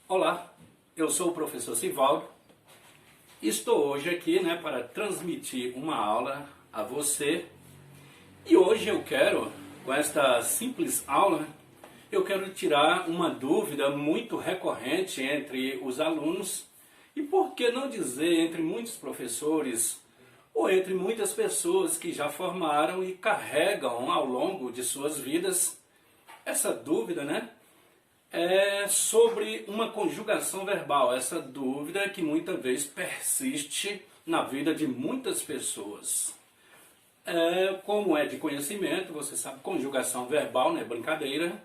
Olá, eu sou o professor Sivaldo. Estou hoje aqui, para transmitir uma aula a você. E hoje eu quero, com esta simples aula, eu quero tirar uma dúvida muito recorrente entre os alunos e, por que não dizer, entre muitos professores ou entre muitas pessoas que já formaram e carregam ao longo de suas vidas essa dúvida, é sobre uma conjugação verbal. Essa dúvida que muitas vezes persiste na vida de muitas pessoas. Como é de conhecimento, você sabe, conjugação verbal não é brincadeira.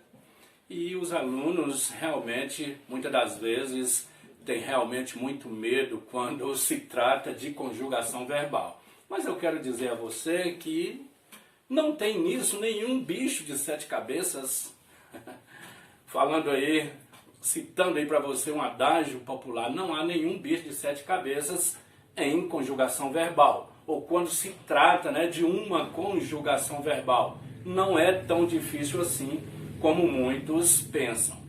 E os alunos realmente, muitas das vezes, têm realmente muito medo quando se trata de conjugação verbal. Mas eu quero dizer a você que não tem nisso nenhum bicho de 7 cabeças. Falando aí, citando aí para você um adágio popular, não há nenhum bicho de 7 cabeças em conjugação verbal. Ou quando se trata de uma conjugação verbal. Não é tão difícil assim como muitos pensam.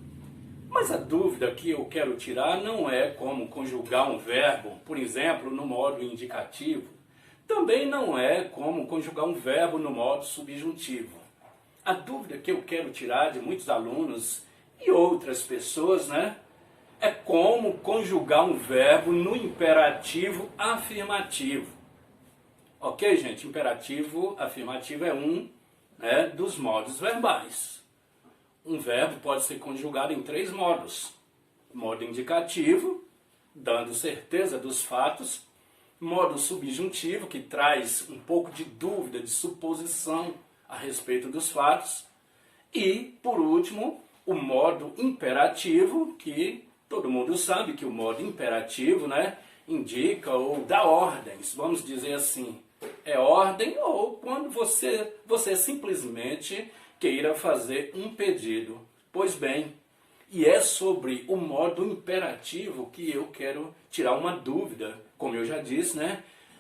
Mas a dúvida que eu quero tirar não é como conjugar um verbo, por exemplo, no modo indicativo. Também não é como conjugar um verbo no modo subjuntivo. A dúvida que eu quero tirar de muitos alunos e outras pessoas, é como conjugar um verbo no imperativo afirmativo. Ok, gente? Imperativo afirmativo é um dos modos verbais. Um verbo pode ser conjugado em 3 modos. Modo indicativo, dando certeza dos fatos. Modo subjuntivo, que traz um pouco de dúvida, de suposição a respeito dos fatos. E, por último, o modo imperativo, que todo mundo sabe que o modo imperativo indica ou dá ordens, vamos dizer assim. É ordem ou quando você simplesmente queira fazer um pedido. Pois bem, e é sobre o modo imperativo que eu quero tirar uma dúvida. Como eu já disse,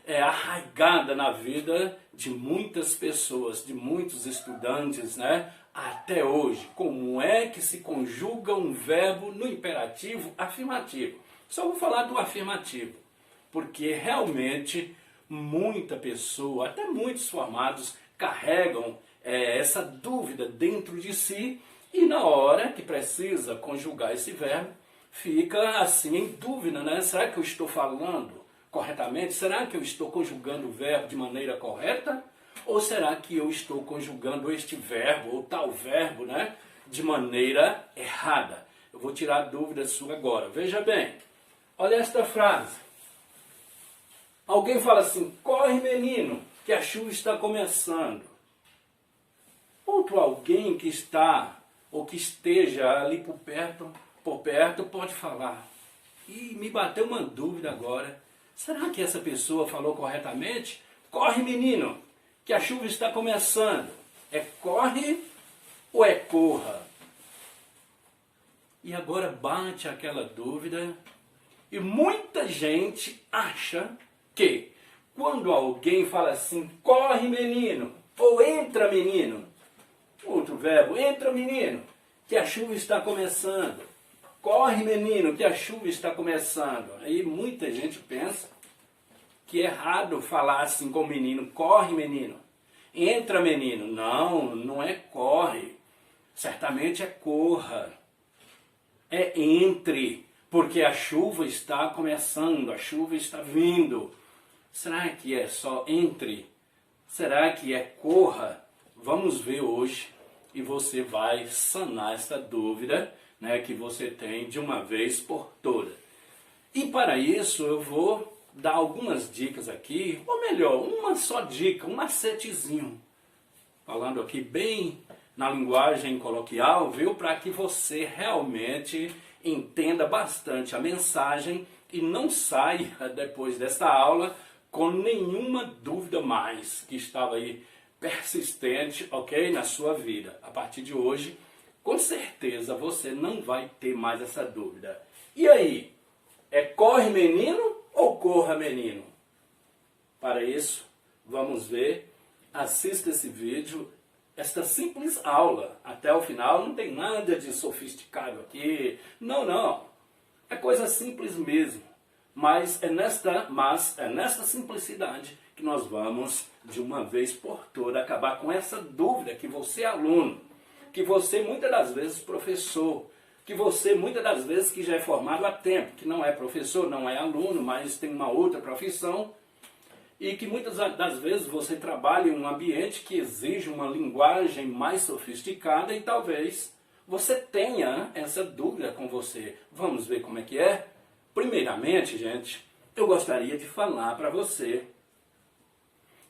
é arraigada na vida de muitas pessoas, de muitos estudantes, até hoje. Como é que se conjuga um verbo no imperativo afirmativo? Só vou falar do afirmativo, porque realmente muita pessoa, até muitos formados, carregam essa dúvida dentro de si e na hora que precisa conjugar esse verbo, fica assim em dúvida, Será que eu estou falando corretamente? Será que eu estou conjugando o verbo de maneira correta? Ou será que eu estou conjugando este verbo ou tal verbo, de maneira errada? Eu vou tirar a dúvida sua agora. Veja bem, olha esta frase. Alguém fala assim: corre, menino, que a chuva está começando. Outro alguém que está ou que esteja ali por perto pode falar: e me bateu uma dúvida agora. Será que essa pessoa falou corretamente? Corre, menino, que a chuva está começando. É corre ou é corra? E agora bate aquela dúvida e muita gente acha que quando alguém fala assim: corre, menino, ou entra, menino, outro verbo, entra, menino, que a chuva está começando. Corre, menino, que a chuva está começando. Aí muita gente pensa que é errado falar assim com o menino: corre, menino. Entra, menino. Não, não é corre. Certamente é corra. É entre, porque a chuva está começando, a chuva está vindo. Será que é só entre? Será que é corra? Vamos ver hoje e você vai sanar essa dúvida que você tem de uma vez por todas. E para isso eu vou dar algumas dicas aqui, ou melhor, uma só dica, um macetezinho. Falando aqui bem na linguagem coloquial, viu? Para que você realmente entenda bastante a mensagem e não saia depois dessa aula com nenhuma dúvida mais que estava aí persistente, ok? Na sua vida. A partir de hoje, com certeza você não vai ter mais essa dúvida. E aí? É corre, menino, ou corra, menino? Para isso, vamos ver, assista esse vídeo, esta simples aula até o final. Não tem nada de sofisticado aqui, não. É coisa simples mesmo, mas é nesta simplicidade que nós vamos, de uma vez por todas, acabar com essa dúvida que você é aluno, que você muitas das vezes professor, que você muitas das vezes que já é formado há tempo, que não é professor, não é aluno, mas tem uma outra profissão, e que muitas das vezes você trabalha em um ambiente que exige uma linguagem mais sofisticada e talvez você tenha essa dúvida com você. Vamos ver como é que é? Primeiramente, gente, eu gostaria de falar para você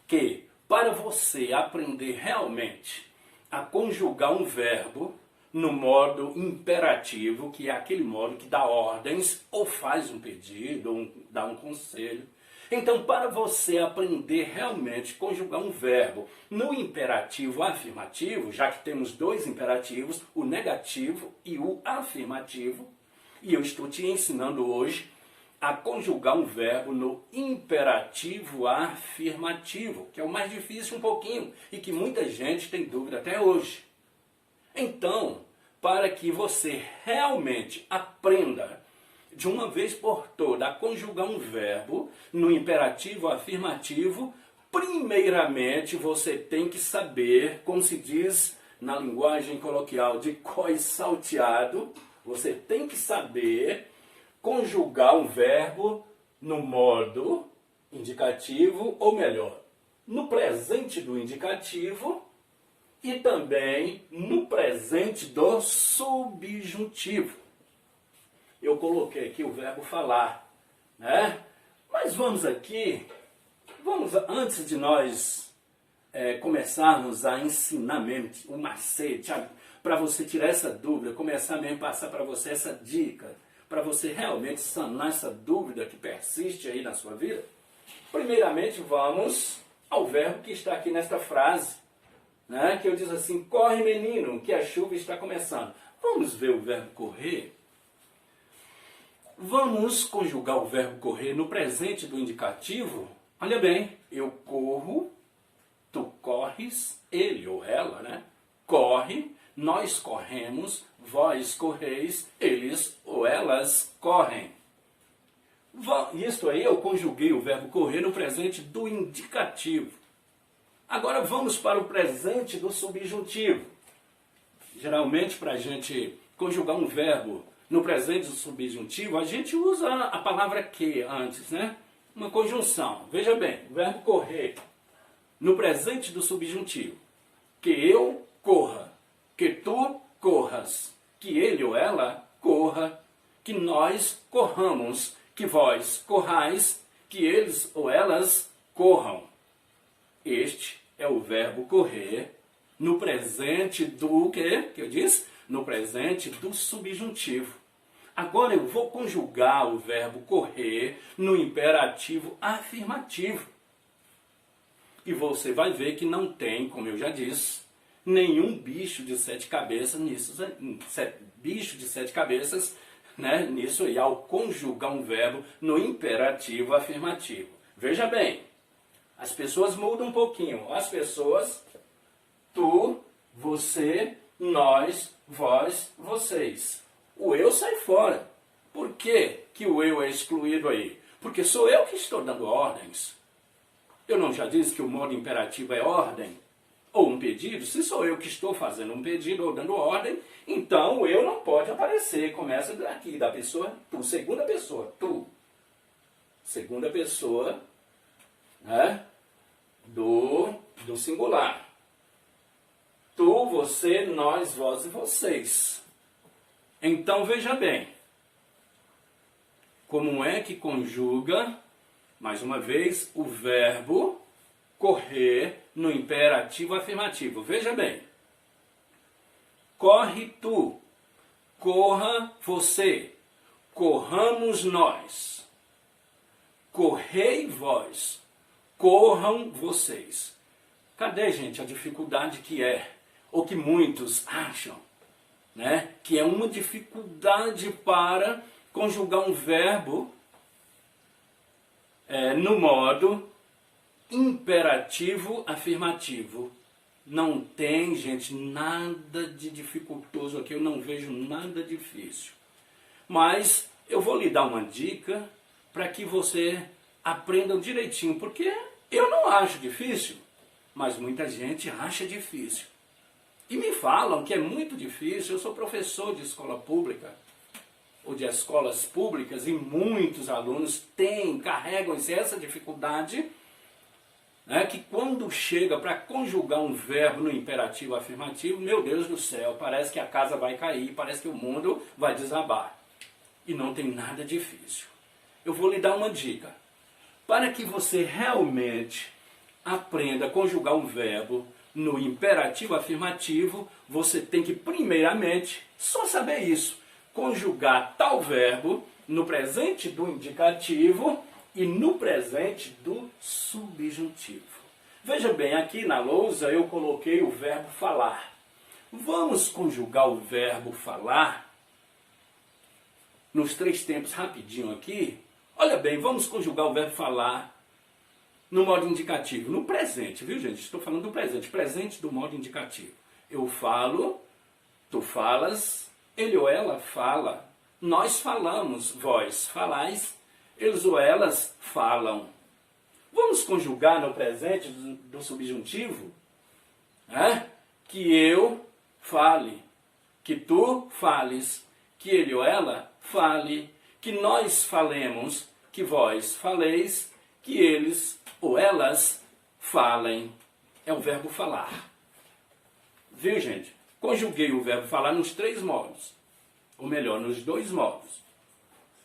que para você aprender realmente a conjugar um verbo no modo imperativo, que é aquele modo que dá ordens, ou faz um pedido, ou dá um conselho. Então, para você aprender realmente a conjugar um verbo no imperativo afirmativo, já que temos dois imperativos, o negativo e o afirmativo, e eu estou te ensinando hoje a conjugar um verbo no imperativo afirmativo, que é o mais difícil um pouquinho e que muita gente tem dúvida até hoje. Então, para que você realmente aprenda de uma vez por todas a conjugar um verbo no imperativo afirmativo, primeiramente você tem que saber, como se diz na linguagem coloquial, de cós salteado, você tem que saber conjugar um verbo no modo indicativo, ou melhor, no presente do indicativo e também no presente do subjuntivo. Eu coloquei aqui o verbo falar, né? Mas vamos aqui, antes de nós começarmos a ensinar mesmo o macete, para você tirar essa dúvida, começar mesmo a passar para você essa dica, para você realmente sanar essa dúvida que persiste aí na sua vida, primeiramente vamos ao verbo que está aqui nesta frase, né? Que eu diz assim, corre menino, que a chuva está começando. Vamos ver o verbo correr? Vamos conjugar o verbo correr no presente do indicativo. Olha bem, eu corro, tu corres, ele ou ela, né? Corre, nós corremos, vós correis, eles ou elas correm. Isto aí eu conjuguei o verbo correr no presente do indicativo. Agora vamos para o presente do subjuntivo. Geralmente, para a gente conjugar um verbo no presente do subjuntivo, a gente usa a palavra que antes, né? Uma conjunção. Veja bem, o verbo correr no presente do subjuntivo. Que eu corra, que tu corras, que ele ou ela corra, que nós corramos, que vós corrais, que eles ou elas corram. Este é o verbo correr no presente do quê? Que eu disse? No presente do subjuntivo. Agora eu vou conjugar o verbo correr no imperativo afirmativo. E você vai ver que não tem, como eu já disse, nenhum bicho de sete cabeças nisso, bicho de sete cabeças, né, nisso aí, ao conjugar um verbo no imperativo afirmativo. Veja bem, as pessoas mudam um pouquinho. As pessoas, tu, você, nós, vós, vocês. O eu sai fora. Por que que o eu é excluído aí? Porque sou eu que estou dando ordens. Eu não já disse que o modo imperativo é ordem? Ou um pedido? Se sou eu que estou fazendo um pedido ou dando ordem, então o eu não pode aparecer. Começa daqui, da pessoa tu. Segunda pessoa, tu. Segunda pessoa, né, do singular. Tu, você, nós, vós e vocês. Então, veja bem, como é que conjuga, mais uma vez, o verbo correr no imperativo afirmativo. Veja bem, corre tu, corra você, corramos nós, correi vós, corram vocês. Cadê, gente, a dificuldade que é, ou que muitos acham, né, que é uma dificuldade para conjugar um verbo no modo imperativo afirmativo? Não tem, gente, nada de dificultoso aqui, eu não vejo nada difícil. Mas eu vou lhe dar uma dica para que você aprenda direitinho, porque eu não acho difícil, mas muita gente acha difícil. E me falam que é muito difícil. Eu sou professor de escola pública, ou de escolas públicas, e muitos alunos carregam essa dificuldade, né, que quando chega para conjugar um verbo no imperativo afirmativo, meu Deus do céu, parece que a casa vai cair, parece que o mundo vai desabar. E não tem nada difícil. Eu vou lhe dar uma dica. Para que você realmente aprenda a conjugar um verbo no imperativo afirmativo, você tem que primeiramente só saber isso. Conjugar tal verbo no presente do indicativo e no presente do subjuntivo. Veja bem, aqui na lousa eu coloquei o verbo falar. Vamos conjugar o verbo falar nos 3 tempos rapidinho aqui. Olha bem, vamos conjugar o verbo falar no modo indicativo, no presente, viu gente? Estou falando do presente, presente do modo indicativo. Eu falo, tu falas, ele ou ela fala, nós falamos, vós falais, eles ou elas falam. Vamos conjugar no presente do subjuntivo, né? Que eu fale, que tu fales, que ele ou ela fale, que nós falemos, que vós faleis, que eles ou elas falem. É o verbo falar. Viu, gente? Conjuguei o verbo falar nos 3 modos. Ou melhor, nos 2 modos.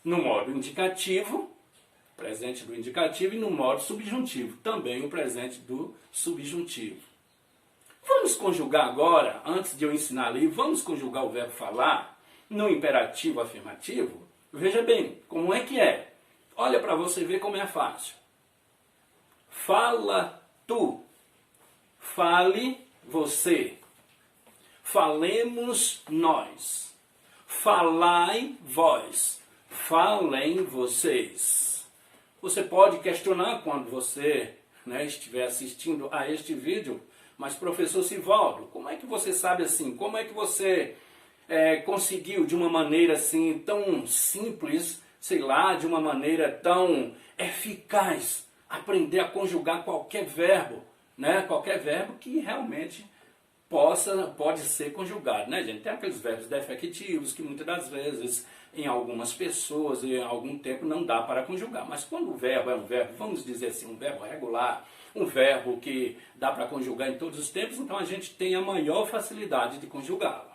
No modo indicativo, presente do indicativo, e no modo subjuntivo, também o presente do subjuntivo. Vamos conjugar agora, antes de eu ensinar ali, vamos conjugar o verbo falar no imperativo afirmativo? Veja bem, como é que é? Olha para você ver como é fácil. Fala tu, fale você, falemos nós, falai vós, falem vocês. Você pode questionar quando você, estiver assistindo a este vídeo, mas professor Sivaldo, como é que você sabe assim? Como é que você conseguiu de uma maneira assim tão simples, sei lá, de uma maneira tão eficaz, aprender a conjugar qualquer verbo, né? Qualquer verbo que realmente pode ser conjugado, né, gente? Tem aqueles verbos defectivos que muitas das vezes, em algumas pessoas, em algum tempo, não dá para conjugar. Mas quando o verbo é um verbo, vamos dizer assim, um verbo regular, um verbo que dá para conjugar em todos os tempos, então a gente tem a maior facilidade de conjugá-lo.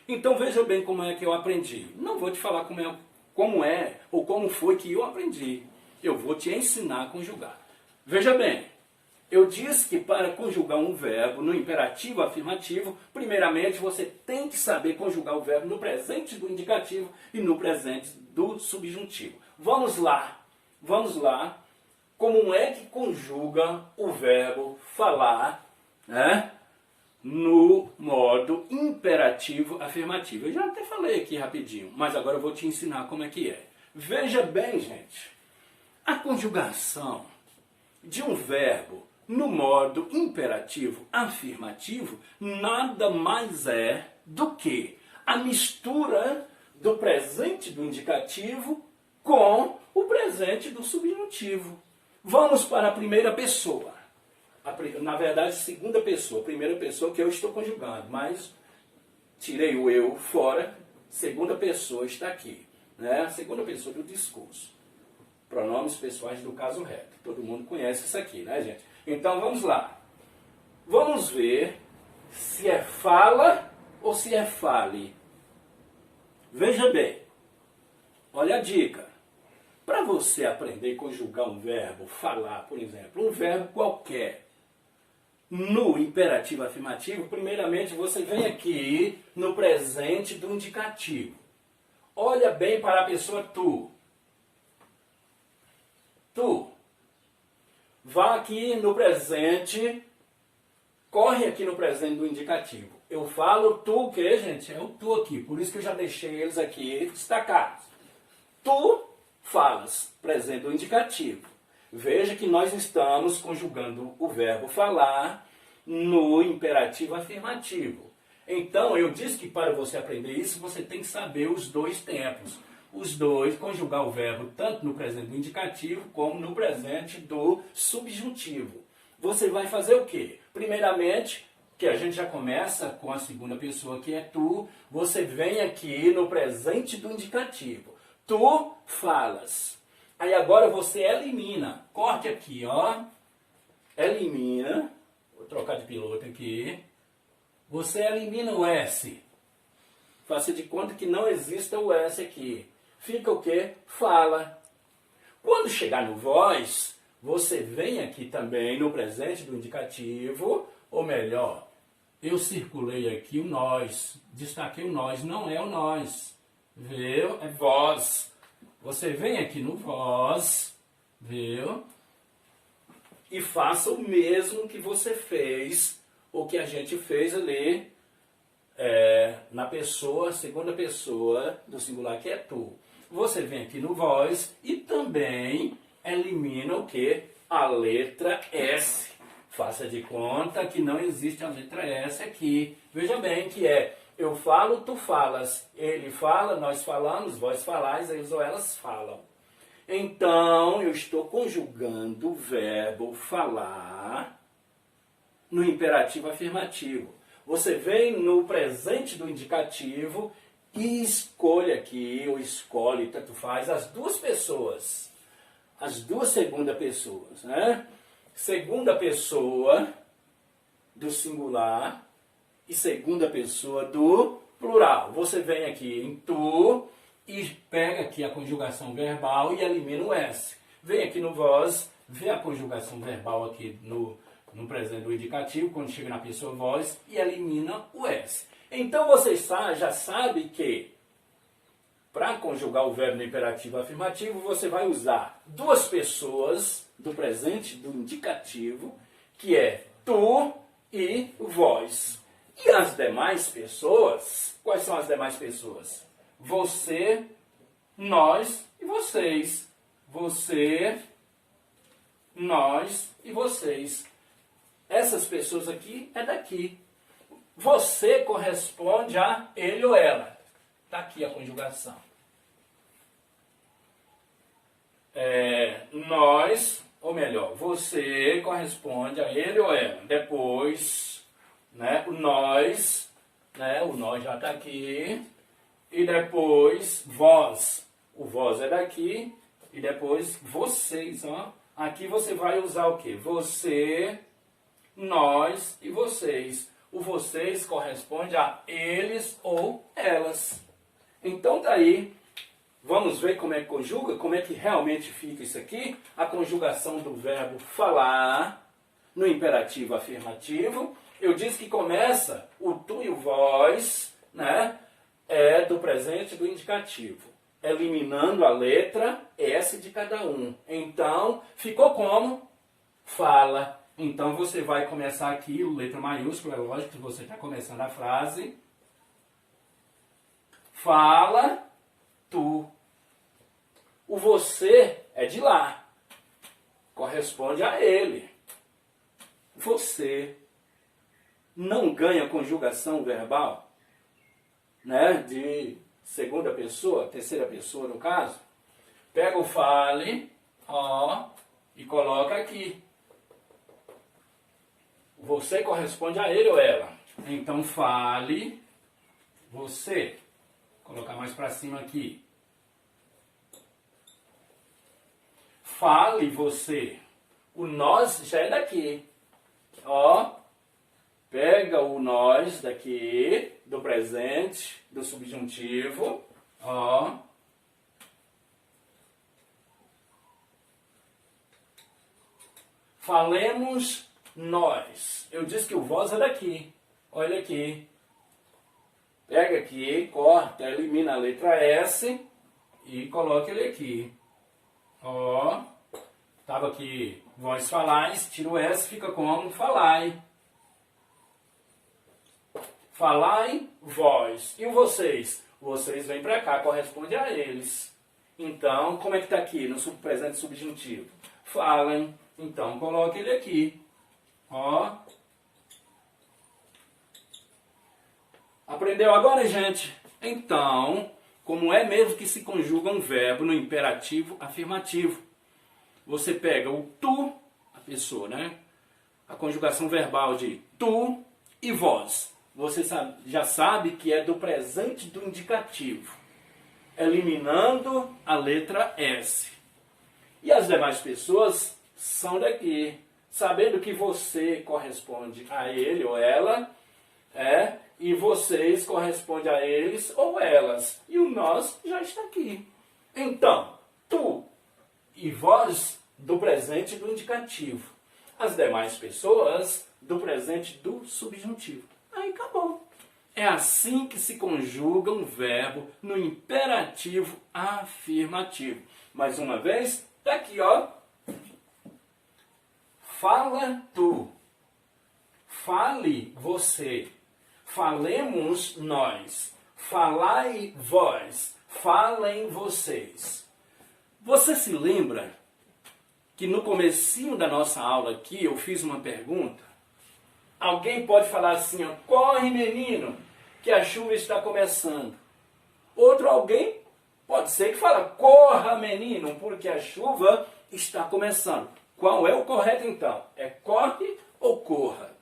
Então veja bem como é que eu aprendi. Não vou te falar como é ou como foi que eu aprendi. Eu vou te ensinar a conjugar. Veja bem, eu disse que para conjugar um verbo no imperativo afirmativo, primeiramente você tem que saber conjugar o verbo no presente do indicativo e no presente do subjuntivo. Vamos lá. Como é que conjuga o verbo falar, né, no modo imperativo afirmativo? Eu já até falei aqui rapidinho, mas agora eu vou te ensinar como é que é. Veja bem, gente, a conjugação de um verbo no modo imperativo afirmativo nada mais é do que a mistura do presente do indicativo com o presente do subjuntivo. Vamos para a primeira pessoa. Na verdade, segunda pessoa. Primeira pessoa que eu estou conjugando, mas tirei o eu fora, segunda pessoa está aqui, né? Segunda pessoa do discurso. Pronomes pessoais do caso reto. Todo mundo conhece isso aqui, né, gente? Então, vamos lá. Vamos ver se é fala ou se é fale. Veja bem. Olha a dica. Para você aprender a conjugar um verbo, falar, por exemplo, um verbo qualquer, no imperativo afirmativo, primeiramente você vem aqui no presente do indicativo. Olha bem para a pessoa tu. Tu. Vá aqui no presente, corre aqui no presente do indicativo. Eu falo tu o que, gente? É o tu aqui, por isso que eu já deixei eles aqui destacados. Tu falas, presente do indicativo. Veja que nós estamos conjugando o verbo falar no imperativo afirmativo. Então, eu disse que para você aprender isso, você tem que saber os 2 tempos. os dois, conjugar o verbo tanto no presente do indicativo como no presente do subjuntivo. Você vai fazer o quê? Primeiramente, que a gente já começa com a segunda pessoa, que é tu, você vem aqui no presente do indicativo. Tu falas. Aí agora você elimina. Corte aqui, ó. Elimina. Vou trocar de piloto aqui. Você elimina o S. Faça de conta que não exista o S aqui. Fica o quê? Fala. Quando chegar no voz, você vem aqui também no presente do indicativo, ou melhor, eu circulei aqui o nós, destaquei o nós, não é o nós, viu? É vós. Você vem aqui no vós, viu? E faça o mesmo que você fez, o que a gente fez ali, na pessoa, segunda pessoa do singular, que é tu. Você vem aqui no vós e também elimina o que? A letra S. Faça de conta que não existe a letra S aqui. Veja bem que eu falo, tu falas. Ele fala, nós falamos, vós falais, eles ou elas falam. Então, eu estou conjugando o verbo falar no imperativo afirmativo. Você vem no presente do indicativo e escolhe aqui, ou escolhe, tanto faz, as duas pessoas. As duas segunda pessoas, né? Segunda pessoa do singular e segunda pessoa do plural. Você vem aqui em tu e pega aqui a conjugação verbal e elimina o S. Vem aqui no vós, vê a conjugação verbal aqui no presente do indicativo, quando chega na pessoa vós, e elimina o S. Então você já sabe que para conjugar o verbo no imperativo afirmativo, você vai usar duas pessoas do presente do indicativo, que é tu e vós. E as demais pessoas, quais são as demais pessoas? Você, nós e vocês. Você, nós e vocês. Essas pessoas aqui é daqui. Você corresponde a ele ou ela. Está aqui a conjugação. Nós, ou melhor, você corresponde a ele ou ela. Depois, né, o nós já está aqui. E depois, vós. O vós é daqui. E depois, vocês. Ó. Aqui você vai usar o quê? Você, nós e vocês. O vocês corresponde a eles ou elas. Então tá aí, vamos ver como é que conjuga, como é que realmente fica isso aqui. A conjugação do verbo falar no imperativo afirmativo. Eu disse que começa o tu e o vós, né? É do presente do indicativo, eliminando a letra S de cada um. Então, ficou como? Fala. Então você vai começar aqui, letra maiúscula, é lógico que você está começando a frase. Fala tu. O você é de lá. Corresponde a ele. Você não ganha conjugação verbal, né? De segunda pessoa, terceira pessoa no caso. Pega o fale, ó, e coloca aqui. Você corresponde a ele ou ela. Então fale você. Vou colocar mais para cima aqui. Fale você. O nós já é daqui. Ó. Pega o nós daqui, do presente, do subjuntivo. Ó. Falemos nós. Eu disse que o vós é daqui. Olha aqui. Pega aqui, corta, elimina a letra S e coloca ele aqui. Ó. Estava aqui, vós falais, tira o S, fica como falai. Falai, vós. E o vocês? Vocês vêm para cá, corresponde a eles. Então, como é que está aqui no presente subjuntivo? Falem. Então, coloque ele aqui. Ó. Aprendeu agora, gente? Então, como é mesmo que se conjuga um verbo no imperativo afirmativo. Você pega o tu, a pessoa, né? A conjugação verbal de tu e vós. Você já sabe que é do presente do indicativo, eliminando a letra S. E as demais pessoas são daqui, sabendo que você corresponde a ele ou ela, e vocês correspondem a eles ou elas. E o nós já está aqui. Então, tu e vós do presente do indicativo. As demais pessoas do presente do subjuntivo. Aí acabou. É assim que se conjuga um verbo no imperativo afirmativo. Mais uma vez, tá aqui, ó. Fala tu. Fale você. Falemos nós. Falai vós. Falem vocês. Você se lembra que no comecinho da nossa aula aqui eu fiz uma pergunta? Alguém pode falar assim, ó, corre menino, que a chuva está começando. Outro alguém pode ser que fala, corra menino, porque a chuva está começando. Qual é o correto então? É corre ou corra?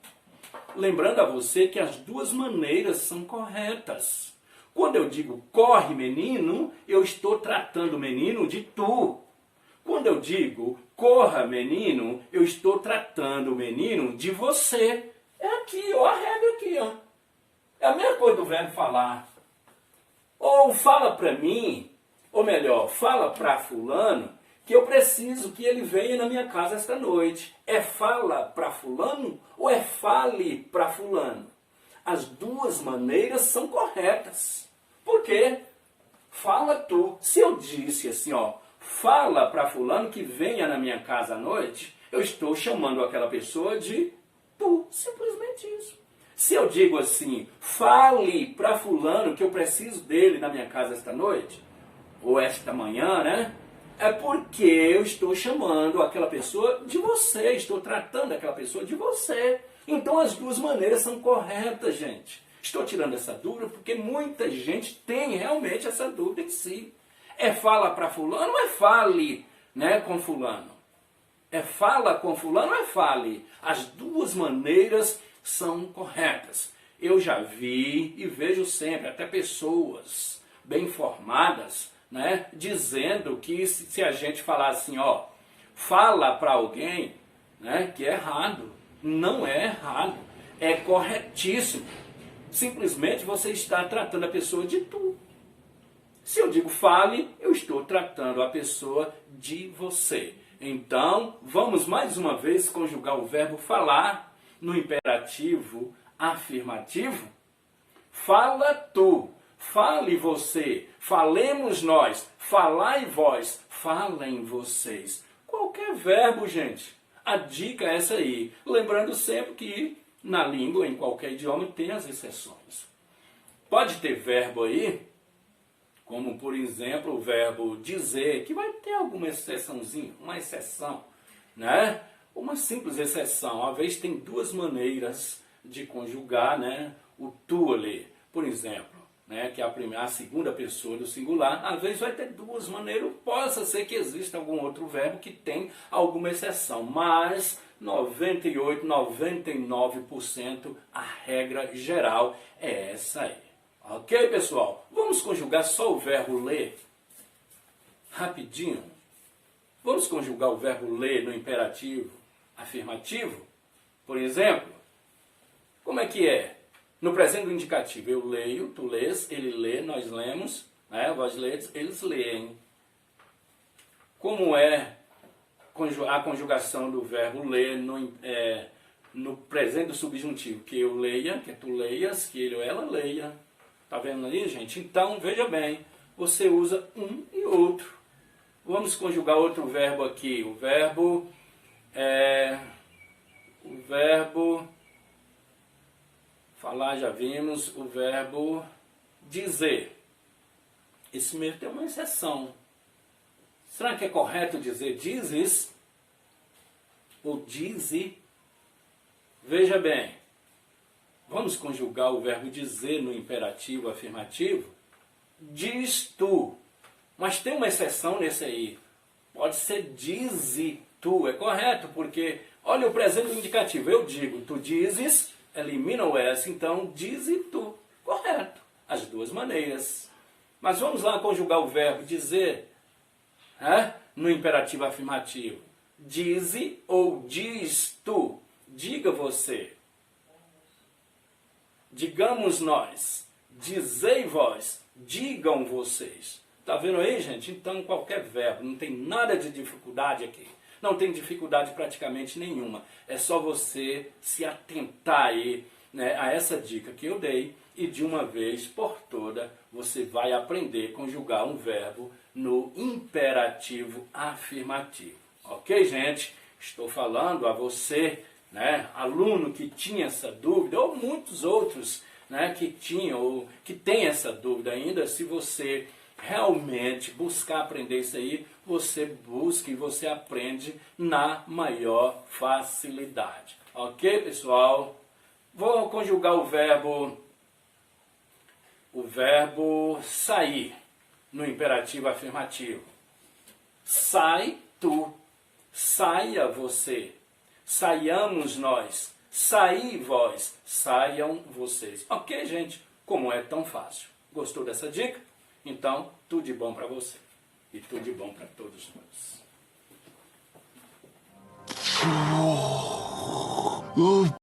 Lembrando a você que as duas maneiras são corretas. Quando eu digo corre menino, eu estou tratando o menino de tu. Quando eu digo corra menino, eu estou tratando o menino de você. É aqui, ó, a regra aqui, ó. É a mesma coisa do verbo falar. Ou fala para mim, ou melhor, fala para fulano, que eu preciso que ele venha na minha casa esta noite. É fala para fulano ou é fale para fulano? As duas maneiras são corretas. Por quê? Fala tu. Se eu disse assim, ó, fala para fulano que venha na minha casa à noite, eu estou chamando aquela pessoa de tu. Simplesmente isso. Se eu digo assim, fale para fulano que eu preciso dele na minha casa esta noite, ou esta manhã, né? É porque eu estou chamando aquela pessoa de você, estou tratando aquela pessoa de você. Então as duas maneiras são corretas, gente. Estou tirando essa dúvida porque muita gente tem realmente essa dúvida em si. É fala para fulano ou é fale, né, com fulano? É fala com fulano ou é fale? As duas maneiras são corretas. Eu já vi e vejo sempre até pessoas bem formadas, né, dizendo que se a gente falar assim, ó, fala para alguém, né, que é errado. Não é errado, é corretíssimo. Simplesmente você está tratando a pessoa de tu. Se eu digo fale, eu estou tratando a pessoa de você. Então, vamos mais uma vez conjugar o verbo falar no imperativo afirmativo. Fala tu, fale você, falemos nós, falai vós, falem vocês. Qualquer verbo, gente. A dica é essa aí. Lembrando sempre que na língua, em qualquer idioma, tem as exceções. Pode ter verbo aí, como por exemplo o verbo dizer, que vai ter alguma exceçãozinha, uma exceção, né? Uma simples exceção. Às vezes tem duas maneiras de conjugar, né, o tu ali. Por exemplo, né, que é a segunda pessoa do singular, às vezes vai ter duas maneiras, possa ser que exista algum outro verbo que tem alguma exceção, mas 98, 99% a regra geral é essa aí. Ok, pessoal? Vamos conjugar só o verbo ler, rapidinho. Vamos conjugar o verbo ler no imperativo afirmativo, por exemplo. Como é que é? No presente do indicativo, eu leio, tu lês, ele lê, nós lemos, né? Vós ledes, eles leem. Como é a conjugação do verbo ler no presente do subjuntivo? Que eu leia, que tu leias, que ele ou ela leia. Tá vendo aí, gente? Então, veja bem, você usa um e outro. Vamos conjugar outro verbo aqui. O verbo falar, já vimos. O verbo dizer. Esse mesmo tem uma exceção. Será que é correto dizer dizes? Ou dize? Veja bem. Vamos conjugar o verbo dizer no imperativo afirmativo? diz tu. Mas tem uma exceção nesse aí. Pode ser dize tu. É correto, porque olha o presente indicativo. Eu digo, tu dizes, elimina o S, então dize tu. Correto. As duas maneiras. Mas vamos lá conjugar o verbo dizer, no imperativo afirmativo. Dize ou diz tu. Diga você. Digamos nós. Dizei vós. Digam vocês. Tá vendo aí, gente? Então, qualquer verbo. Não tem nada de dificuldade aqui. Não tem dificuldade praticamente nenhuma. É só você se atentar aí, né, a essa dica que eu dei. E de uma vez por toda, você vai aprender a conjugar um verbo no imperativo afirmativo. Ok, gente? Estou falando a você, né, aluno que tinha essa dúvida, ou muitos outros, né, que tinham ou que têm essa dúvida ainda. Se você realmente buscar aprender isso aí, você busca e você aprende na maior facilidade. Ok, pessoal? Vou conjugar o verbo sair no imperativo afirmativo. Sai tu, saia você, saiamos nós, saí vós, saiam vocês. Ok, gente? Como é tão fácil. Gostou dessa dica? Então, tudo de bom para você. E tudo de bom para todos nós.